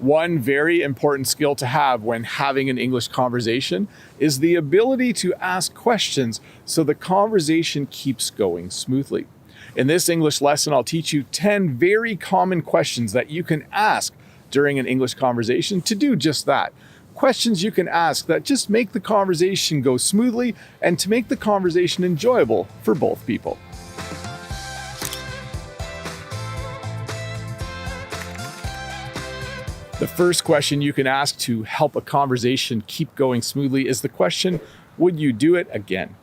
One very important skill to have when having an English conversation is the ability to ask questions so the conversation keeps going smoothly. In this English lesson, I'll teach you 10 very common questions that you can ask during an English conversation to do just that. Questions you can ask that just make the conversation go smoothly and to make the conversation enjoyable for both people. The first question you can ask to help a conversation keep going smoothly is the question, would you do it again?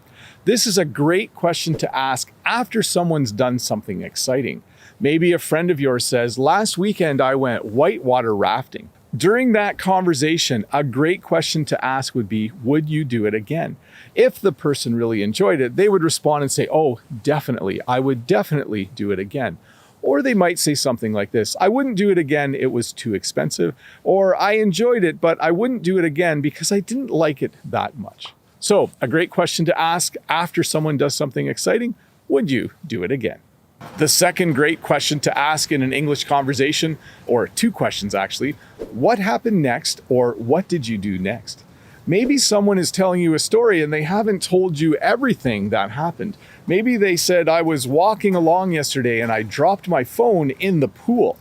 This is a great question to ask after someone's done something exciting. Maybe a friend of yours says, last weekend I went whitewater rafting. During that conversation, a great question to ask would be, would you do it again? If the person really enjoyed it, they would respond and say, oh, definitely, I would definitely do it again. Or they might say something like this, I wouldn't do it again, it was too expensive. Or I enjoyed it, but I wouldn't do it again because I didn't like it that much. So a great question to ask after someone does something exciting, would you do it again? The second great question to ask in an English conversation, or two questions actually, what happened next or what did you do next? Maybe someone is telling you a story and they haven't told you everything that happened. Maybe they said, I was walking along yesterday and I dropped my phone in the pool.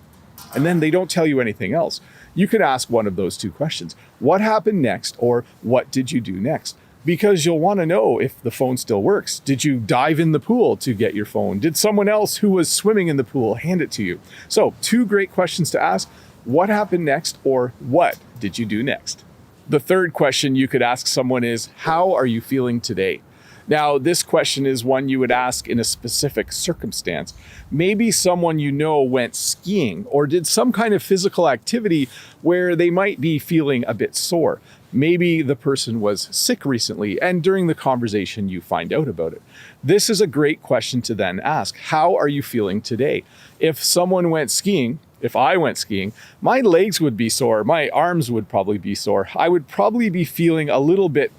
And then they don't tell you anything else. You could ask one of those two questions. What happened next or what did you do next? Because you'll want to know if the phone still works. Did you dive in the pool to get your phone? Did someone else who was swimming in the pool hand it to you? So, two great questions to ask. What happened next or what did you do next? The third question you could ask someone is, how are you feeling today? Now, this question is one you would ask in a specific circumstance. Maybe someone you know went skiing or did some kind of physical activity where they might be feeling a bit sore. Maybe the person was sick recently and during the conversation you find out about it. This is a great question to then ask. How are you feeling today? If someone went skiing, if I went skiing, my legs would be sore. My arms would probably be sore. I would probably be feeling a little bit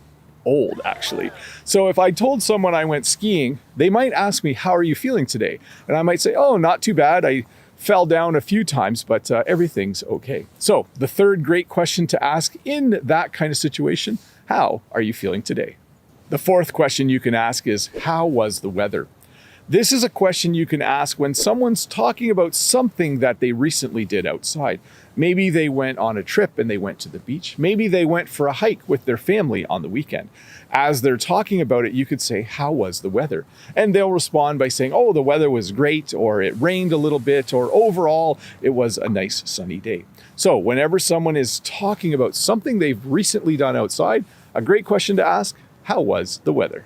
old, actually. So if I told someone I went skiing, they might ask me, how are you feeling today? And I might say, oh, not too bad. I fell down a few times, but everything's okay. So the third great question to ask in that kind of situation, how are you feeling today? The fourth question you can ask is, how was the weather? This is a question you can ask when someone's talking about something that they recently did outside. Maybe they went on a trip and they went to the beach. Maybe they went for a hike with their family on the weekend. As they're talking about it, you could say, how was the weather? And they'll respond by saying, oh, the weather was great, or it rained a little bit, or overall, it was a nice sunny day. So whenever someone is talking about something they've recently done outside, a great question to ask, how was the weather?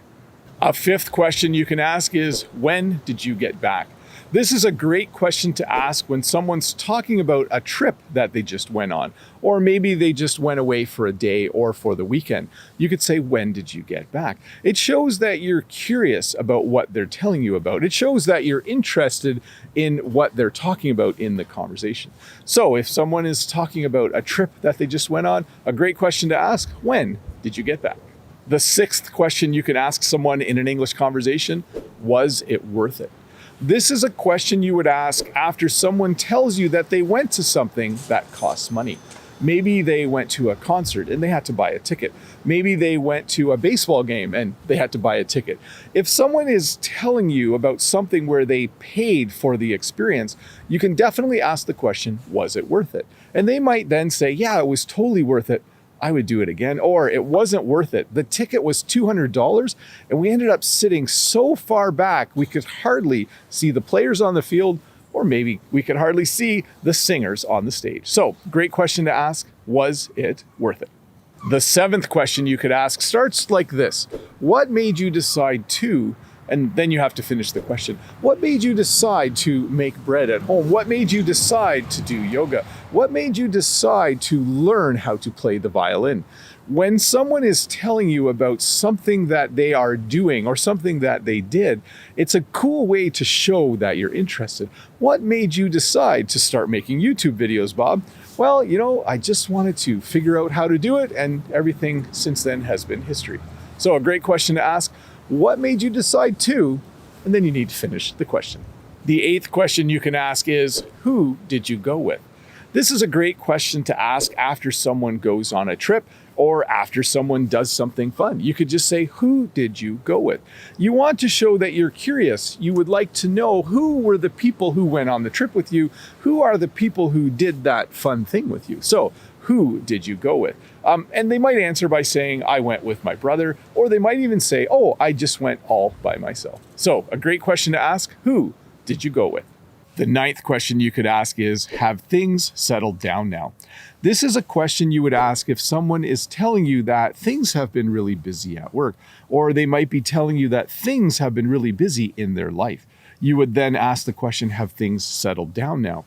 A fifth question you can ask is, when did you get back? This is a great question to ask when someone's talking about a trip that they just went on, or maybe they just went away for a day or for the weekend. You could say, when did you get back? It shows that you're curious about what they're telling you about. It shows that you're interested in what they're talking about in the conversation. So if someone is talking about a trip that they just went on, a great question to ask, when did you get back? The sixth question you can ask someone in an English conversation, was it worth it? This is a question you would ask after someone tells you that they went to something that costs money. Maybe they went to a concert and they had to buy a ticket. Maybe they went to a baseball game and they had to buy a ticket. If someone is telling you about something where they paid for the experience, you can definitely ask the question, was it worth it? And they might then say, yeah, it was totally worth it. I would do it again. Or it wasn't worth it. The ticket was $200 and we ended up sitting so far back we could hardly see the players on the field, or maybe we could hardly see the singers on the stage. So, great question to ask, was it worth it? The seventh question you could ask starts like this. What made you decide to, and then you have to finish the question. What made you decide to make bread at home? What made you decide to do yoga? What made you decide to learn how to play the violin? When someone is telling you about something that they are doing or something that they did, it's a cool way to show that you're interested. What made you decide to start making YouTube videos, Bob? Well, I just wanted to figure out how to do it, and everything since then has been history. So a great question to ask. What made you decide to? And then you need to finish the question. The eighth question you can ask is, who did you go with? This is a great question to ask after someone goes on a trip or after someone does something fun. You could just say, who did you go with? You want to show that you're curious. You would like to know who were the people who went on the trip with you? Who are the people who did that fun thing with you? So, who did you go with? And they might answer by saying, I went with my brother, or they might even say, oh, I just went all by myself. So, a great question to ask, who did you go with? The ninth question you could ask is, have things settled down now? This is a question you would ask if someone is telling you that things have been really busy at work, or they might be telling you that things have been really busy in their life. You would then ask the question, have things settled down now?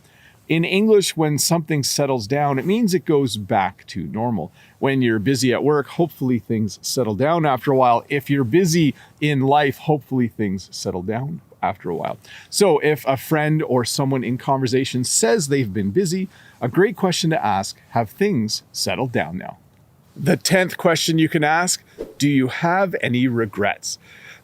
In English, when something settles down, it means it goes back to normal. When you're busy at work, hopefully things settle down after a while. If you're busy in life, hopefully things settle down after a while. So if a friend or someone in conversation says they've been busy, a great question to ask, have things settled down now? The 10th question you can ask, do you have any regrets?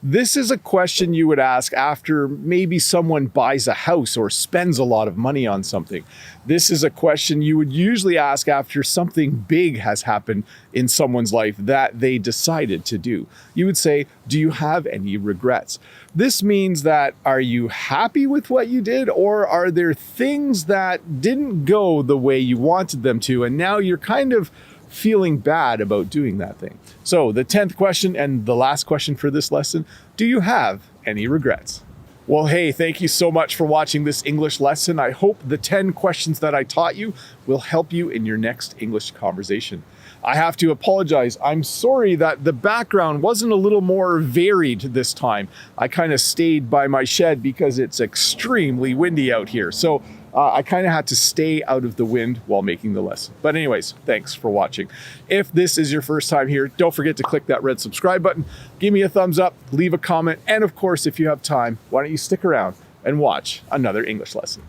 This is a question you would ask after maybe someone buys a house or spends a lot of money on something. This is a question you would usually ask after something big has happened in someone's life that they decided to do. You would say, do you have any regrets? This means that, are you happy with what you did, or are there things that didn't go the way you wanted them to, and now you're kind of feeling bad about doing that thing? So the 10th question and the last question for this lesson, do you have any regrets? Well, hey, thank you so much for watching this English lesson. I hope the 10 questions that I taught you will help you in your next English conversation. I have to apologize. I'm sorry that the background wasn't a little more varied this time. I kind of stayed by my shed because it's extremely windy out here. So I kind of had to stay out of the wind while making the lesson. But anyways, thanks for watching. If this is your first time here, don't forget to click that red subscribe button. Give me a thumbs up, leave a comment, and of course, if you have time, why don't you stick around and watch another English lesson.